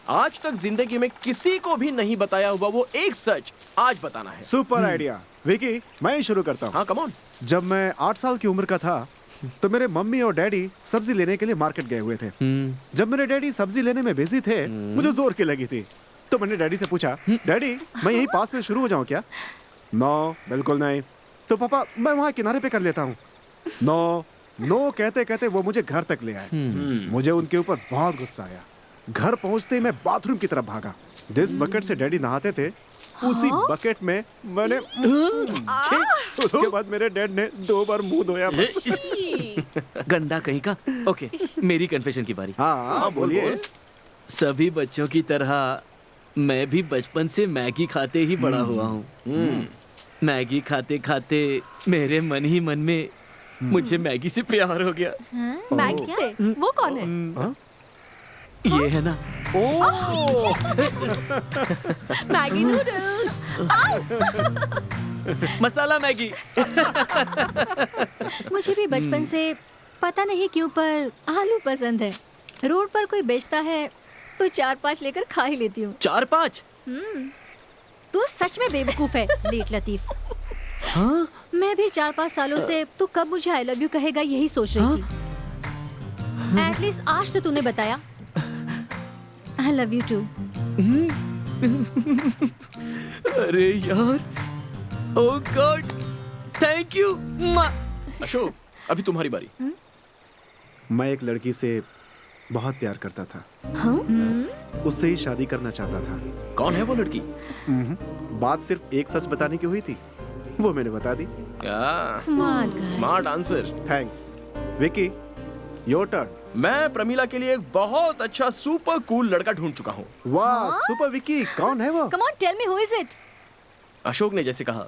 आज तक जिंदगी में किसी को भी नहीं बताया हुआ वो एक सच आज बताना है। Super idea. विकी, मैं ही शुरू करता हूँ। हाँ, कम ऑन। जब मैं 8 साल की उम्र का था तो मेरे मम्मी और डैडी सब्जी लेने के लिए मार्केट गए हुए थे। जब मेरे डैडी सब्जी लेने में बिजी थे, मुझे जोर की लगी थी, तो मैंने डैडी से पूछा, डैडी मैं यहीं पास में शुरू हो जाऊं क्या? नो, बिल्कुल नहीं। तो पापा मैं वहाँ किनारे पे कर लेता हूँ। नो नो कहते कहते वो मुझे घर तक ले आए। मुझे उनके ऊपर बहुत गुस्सा आया। घर पहुंचते ही मैं बाथरूम की तरफ भागा। जिस बकेट से डैडी नहाते थे उसी बकेट में मैंने उसके बाद मेरे डैड ने 2 बार मुंह धोया। गंदा कहीं का। ओके, मेरी कन्फेशन की बारी। हाँ, बोलिए। सभी बच्चों की तरह मैं भी बचपन से मैगी खाते ही बड़ा हुआ हूँ। मैगी खाते खाते मेरे मन ही मन में मुझे मैगी से प्यार हो गया। मैगी से? वो कौन है? ये है ना। Maggi noodles. मसाला मैगी। मुझे भी बचपन से पता नहीं क्यों पर आलू पसंद है। रोड पर कोई बेचता है तो 4-5 लेकर खा ही लेती हूँ। 4-5? तू सच में बेवकूफ है लेट लतीफ। हाँ? मैं भी 4-5 सालों से तू कब मुझे आई लव यू कहेगा यही सोच रही थी। एटलीस्ट आज तो तूने बताया। I love you too. अरे यार, oh God, thank you. Ashok, अभी तुम्हारी बारी। मैं एक लड़की से बहुत प्यार करता था। उससे ही शादी करना चाहता था। कौन है वो लड़की? बात सिर्फ एक सच बताने की हुई थी, वो मैंने बता दी। Smart answer. Thanks. Vicky, your turn. मैं प्रमीला के लिए एक बहुत अच्छा सुपर कूल लड़का ढूंढ चुका हूँ। वाह, सुपर विकी, कौन है वो? Come on, tell me who is it? Ashok ने जैसे कहा,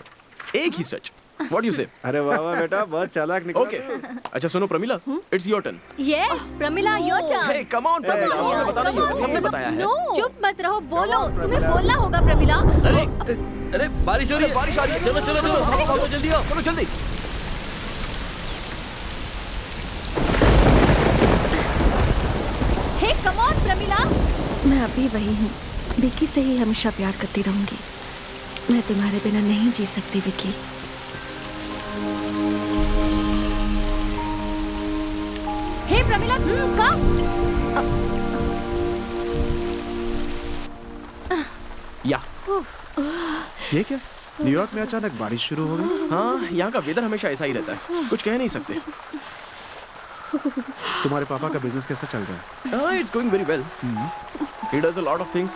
एक ही सच। What do you say? अरे वाह वाह बेटा, बहुत चालाक निकला। ओके, अच्छा सुनो Pramila, it's your turn. Yes, Pramila, your turn. Hey come on Pramila, आपने बताना ही होगा, सबने बताया है। चुप मत रहो, बोलो, तुम्हें बोलना होगा प्रमिला। अरे बारिश हो रही है, बारिश आ रही है। चलो चलो चलो, चलो जल्दी आओ, चलो जल्दी। हे कम ऑन प्रमिला। मैं अभी वही हूँ, विकी से ही हमेशा प्यार करती रहूंगी। मैं तुम्हारे बिना नहीं जी सकती विकी। हे प्रमिला, कम। या ये क्या? न्यूयॉर्क में अचानक बारिश शुरू हो गई। हाँ, यहाँ का वेदर हमेशा ऐसा ही रहता है, कुछ कह नहीं सकते। तुम्हारे पापा का बिजनेस कैसा चल रहा है? It's going very well. He does a lot of things.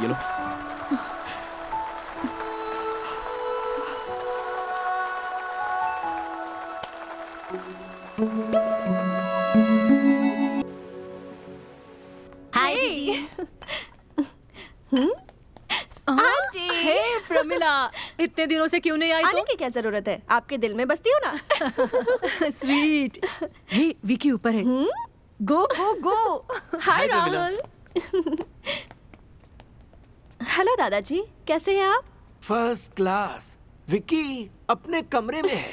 You know. हाय दीदी। आंटी। हे प्रमिला, इतने दिनों से क्यों नहीं आई आने की क्या जरूरत है? आपके दिल में बसती हो ना। स्वीट। हे विकी ऊपर है। गो गो गो। हाय राहुल। हेलो दादाजी, कैसे हैं आप? First class. विकी अपने कमरे में है।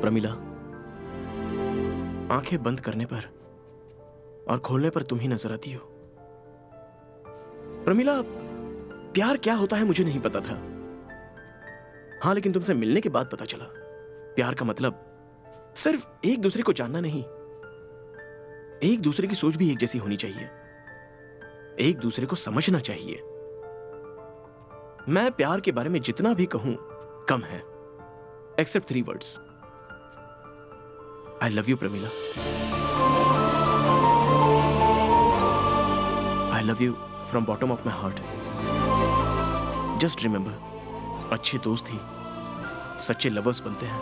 प्रमीला, आंखें बंद करने पर और खोलने पर तुम ही नजर आती हो। प्रमीला, प्यार क्या होता है मुझे नहीं पता था। हाँ, लेकिन तुमसे मिलने के बाद पता चला। प्यार का मतलब सिर्फ एक दूसरे को जानना नहीं, एक दूसरे की सोच भी एक जैसी होनी चाहिए, एक दूसरे को समझना चाहिए। मैं प्यार के बारे में जितना भी कहूं कम है, except 3 words. I love you, Pramila. I love you from bottom of my heart. Just remember, अच्छे दोस्त ही सच्चे लवर्स बनते हैं।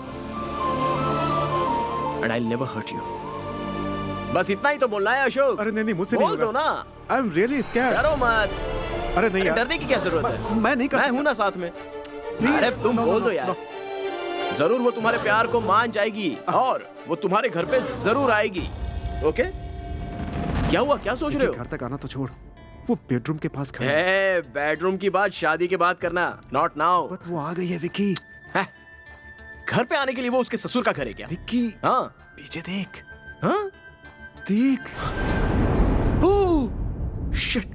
And I'll never hurt you. बस इतना ही तो बोलना है अशोक। अरे नहीं, मुझसे नहीं बोल दो होगा। ना। I'm really scared. डरो मत। अरे नहीं यार, डरने की क्या जरूरत है? मैं नहीं कर मैं सकता। हूं ना साथ में। अरे तुम No, no, बोल no, दो यार। no. जरूर वो तुम्हारे प्यार को मान जाएगी और वो तुम्हारे घर पे जरूर आएगी। ओके? क्या हुआ, क्या सोच रहे हो? घर तक आना तो छोड़, वो बेडरूम के पास खड़ा है। है बेडरूम की बात शादी के बाद करना, नॉट नाउ। बट वो आ गई है विकी। घर पे आने के लिए वो उसके ससुर का घर है क्या? विकी, हाँ पीछे देख। हाँ, प्रतीक, ओह शिट।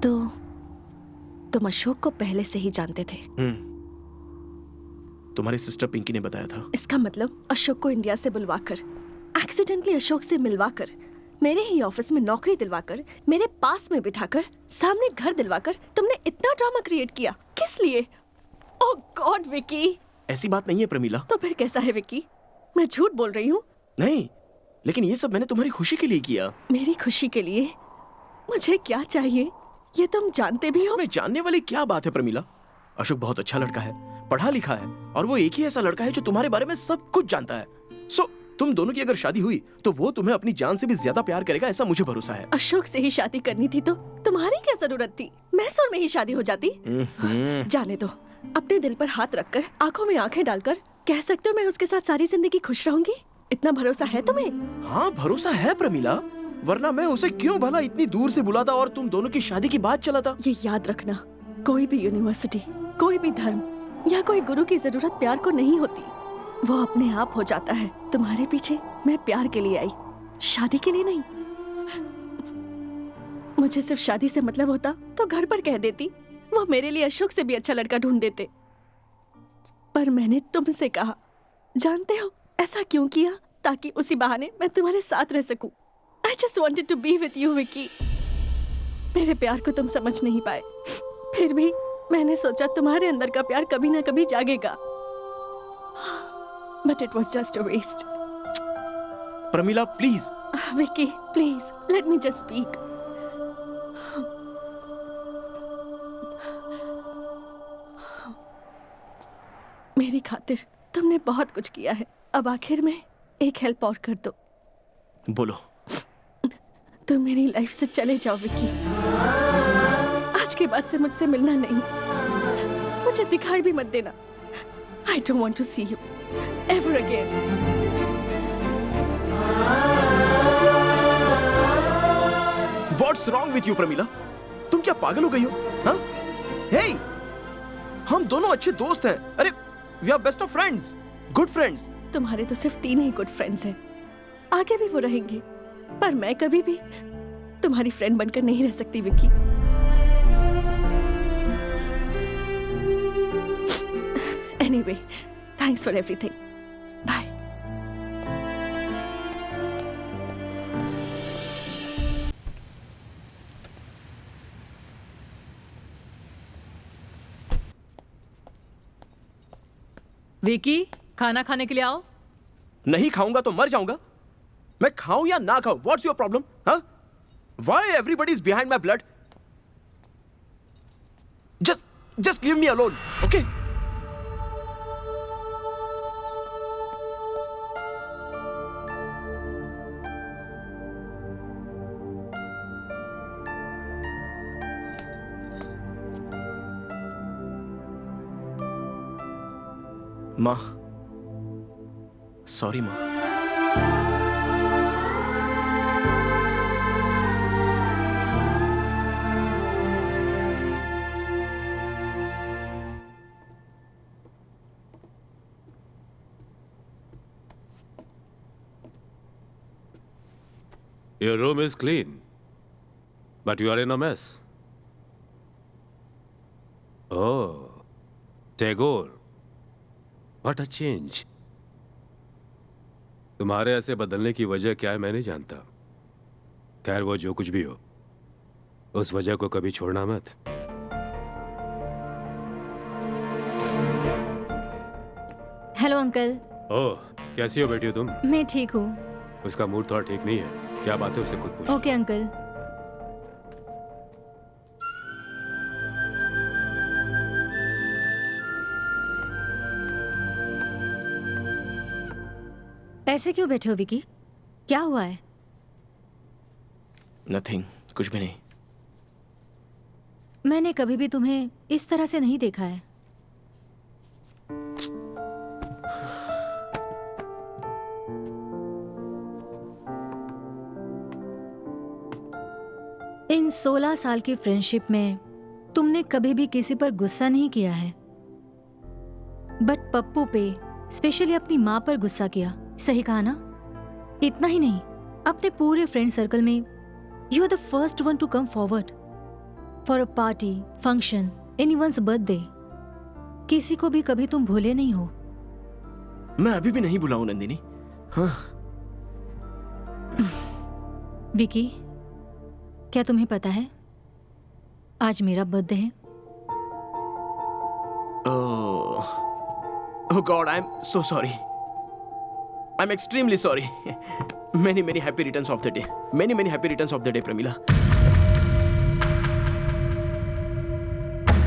तो तुम अशोक को पहले से ही जानते थे? तुम्हारी सिस्टर पिंकी ने बताया था। इसका मतलब अशोक को इंडिया से बुलवाकर, एक्सीडेंटली अशोक से मिलवाकर, मेरे ही ऑफिस में नौकरी दिलवाकर, मेरे पास में बिठाकर, सामने घर दिलवाकर तुमने इतना ड्रामा क्रिएट किया, किस लिए? ओह गॉड विकी। ऐसी बात नहीं है प्रमीला। तो फिर कैसा है विकी? मैं झूठ बोल रही हूँ? नहीं, लेकिन ये सब मैंने तुम्हारी खुशी के लिए किया। मेरी खुशी के लिए? मुझे क्या चाहिए ये तुम जानते भी हो? इसमें जानने वाली क्या बात है प्रमीला? अशोक बहुत अच्छा लड़का है, पढ़ा लिखा है, और वो एक ही ऐसा लड़का है जो तुम्हारे बारे में सब कुछ जानता है। सो तुम दोनों की अगर शादी हुई तो वो तुम्हें अपनी जान से भी ज्यादा प्यार करेगा, ऐसा मुझे भरोसा है। अशोक से ही शादी करनी थी तो तुम्हारी क्या जरूरत थी? मैसूर में ही शादी हो जाती। जाने दो। अपने दिल पर हाथ रखकर, आंखों में आंखें डालकर कह सकते हो मैं उसके साथ सारी जिंदगी खुश रहूंगी? इतना भरोसा है तुम्हें? हाँ भरोसा है प्रमीला, वरना मैं उसे क्यों भला इतनी दूर से बुलाता और तुम दोनों की शादी की बात चलाता। ये याद रखना, कोई भी यूनिवर्सिटी, कोई भी धर्म या कोई गुरु की जरूरत प्यार को नहीं होती, वो अपने आप हो जाता है। तुम्हारे पीछे मैं प्यार के लिए आई, शादी के लिए नहीं। मुझे सिर्फ शादी से मतलब होता तो घर पर कह देती, वो मेरे लिए अशोक से भी अच्छा लड़का ढूंढ देते। पर मैंने तुमसे कहा। जानते हो ऐसा क्यों किया? ताकि उसी बहाने मैं तुम्हारे साथ रह सकूं। I just wanted to be with you, Vicky. मेरे प्यार को तुम समझ नहीं पाए, फिर भी मैंने सोचा तुम्हारे अंदर का प्यार कभी ना कभी जागेगा। But it was just a waste. Pramila please. Vicky please, let me just speak. मेरी खातिर तुमने बहुत कुछ किया है, अब आखिर में एक हेल्प और कर दो। बोलो। तुम मेरी लाइफ से चले जाओ विकी। आज के बाद से मुझसे मिलना नहीं, मुझे दिखाई भी मत देना। I don't want to see you ever again. What's wrong with you Pramila? तुम क्या पागल हो गई हो? हाँ? Hey! हम दोनों अच्छे दोस्त हैं। अरे we are best of friends, good friends. तुम्हारे तो सिर्फ 3 ही गुड फ्रेंड्स हैं, आगे भी वो रहेंगे, पर मैं कभी भी तुम्हारी फ्रेंड बनकर नहीं रह सकती Vicky. Anyway, thanks for everything. Bye. Vicky, खाना खाने के लिए आओ। नहीं खाऊंगा तो मर जाऊंगा। मैं खाऊं या ना खाऊं, व्हाट्स योर प्रॉब्लम? हाँ? Why everybody is behind my blood? Just leave me alone, okay? माँ, सॉरी माँ। Your room is clean, but you are in a mess. Oh, Tagore, what a change. तुम्हारे ऐसे बदलने की वजह क्या है मैं नहीं जानता। खैर वो जो कुछ भी हो, उस वजह को कभी छोड़ना मत। Hello uncle. ओह, कैसी हो बेटी तुम? मैं ठीक हूँ। उसका मूड थोड़ा ठीक नहीं है। क्या बात है उसे खुद पूछ। Okay uncle. ऐसे क्यों बैठे हो विकी? क्या हुआ है? नथिंग, कुछ भी नहीं। मैंने कभी भी तुम्हें इस तरह से नहीं देखा है। इन 16 साल की फ्रेंडशिप में तुमने कभी भी किसी पर गुस्सा नहीं किया है, बट पप्पू पे, स्पेशली अपनी माँ पर गुस्सा किया। सही कहा ना? इतना ही नहीं, अपने पूरे फ्रेंड सर्कल में you are the first one to come forward for a party, function, anyone's birthday. किसी को भी कभी तुम भूले नहीं हो। मैं अभी भी नहीं भुलाऊं नंदिनी। हाँ। विकी, क्या तुम्हें पता है आज मेरा बर्थडे है? Oh God, I'm so sorry. I'm extremely sorry. Many happy returns of the day. Many happy returns of the day, Pramila.